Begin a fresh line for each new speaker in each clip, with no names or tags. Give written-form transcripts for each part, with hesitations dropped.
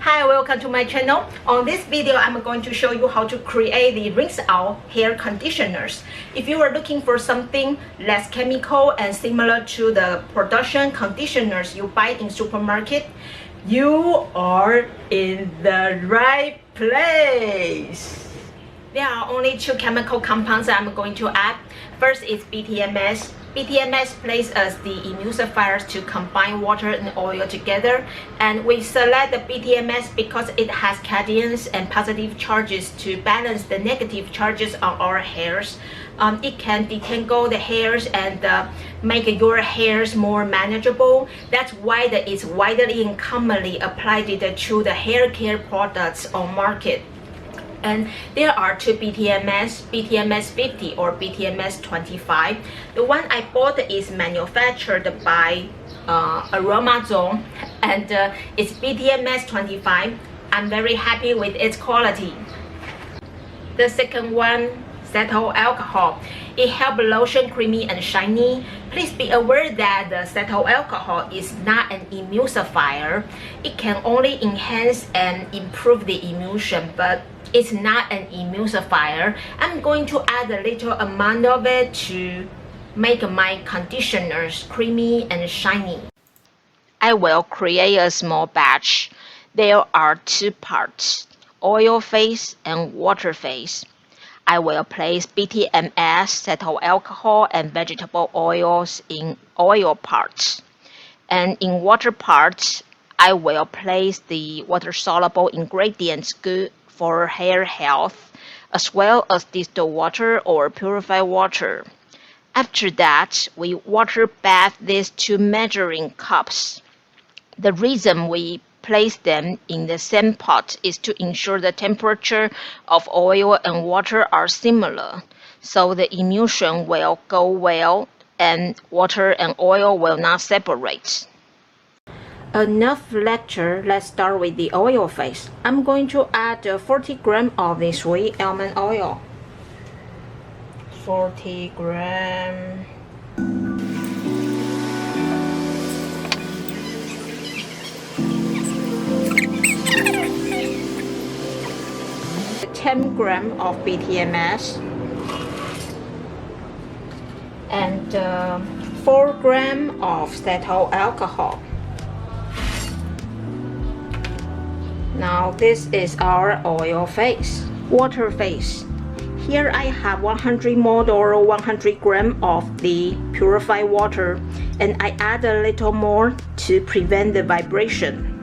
Hi, welcome to my channel. On this video, I'm going to show you how to create the rinse out hair conditioners. If you are looking for something less chemical and similar to the production conditioners you buy in supermarket, you are in the right place. There are only two chemical compounds I'm going to add. First is BTMS. BTMS plays as the emulsifiers to combine water and oil together, and we select the BTMS because it has cations and positive charges to balance the negative charges on our hairs. It can detangle the hairs and make your hairs more manageable. That's why it's widely and commonly applied to the hair care products on market. And there are two BTMS, BTMS 50 or BTMS 25. The one I bought is manufactured by Aromazone, and it's BTMS 25. I'm very happy with its quality. The second one, Cetyl Alcohol. It helps lotion creamy and shiny. Please be aware that the cetyl alcohol is not an emulsifier. It can only enhance and improve the emulsion, but it's not an emulsifier. I'm going to add a little amount of it to make my conditioners creamy and shiny. I will create a small batch. There are two parts, oil phase and water phase. I will place BTMS, cetyl alcohol, and vegetable oils in oil parts. And in water parts, I will place the water-soluble ingredients good for hair health, as well as distilled water or purified water. After that, we water bath these two measuring cups. The reason we place them in the same pot is to ensure the temperature of oil and water are similar, so the emulsion will go well and water and oil will not separate. Enough lecture, let's start with the oil phase. I'm going to add 40 grams of the sweet almond oil. 40 grams. 10 grams of BTMS and 4 grams of cetyl alcohol. Now this is our oil phase. Water phase. Here I have 100 ml or 100 grams of the purified water, and I add a little more to prevent the vibration.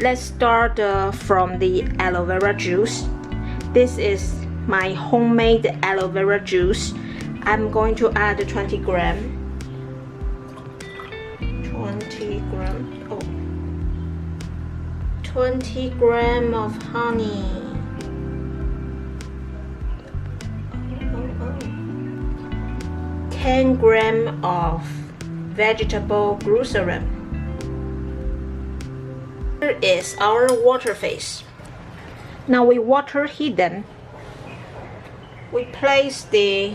Let's start from the aloe vera juice. This is my homemade aloe vera juice. I'm going to add 20 grams. 20 grams. Oh. 20 grams of honey. 10 grams of vegetable glycerine. Here is our water phase. Now we water heat them. We place the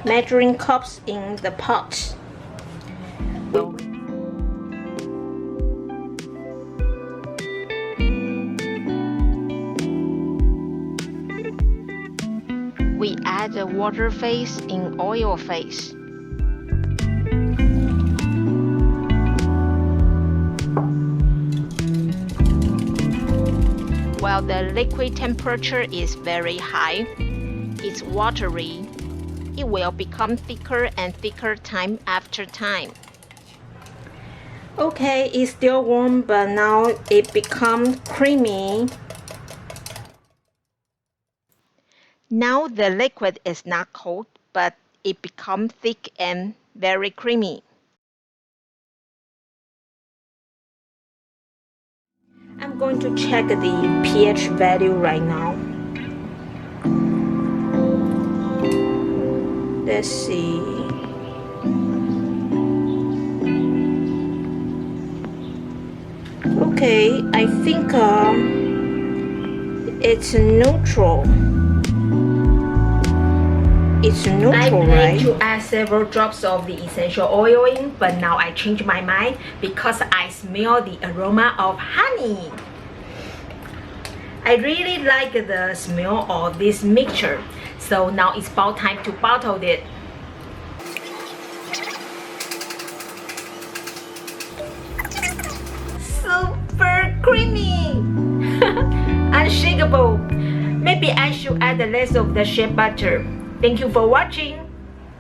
measuring cups in the pot. We add the water phase in oil phase. While the liquid temperature is very high, it's watery. It will become thicker and thicker time after time. Okay, it's still warm, but now it becomes creamy. Now the liquid is not cold, but it becomes thick and very creamy. I'm going to check the pH value right now. Let's see. Okay, I think it's neutral. It's
I
neutral,
plan
right?
to add several drops of the essential oil in, but now I changed my mind because I smell the aroma of honey. I really like the smell of this mixture, so now it's about time to bottle it. Super creamy! Unshakable! Maybe I should add less of the shea butter. Thank you for watching.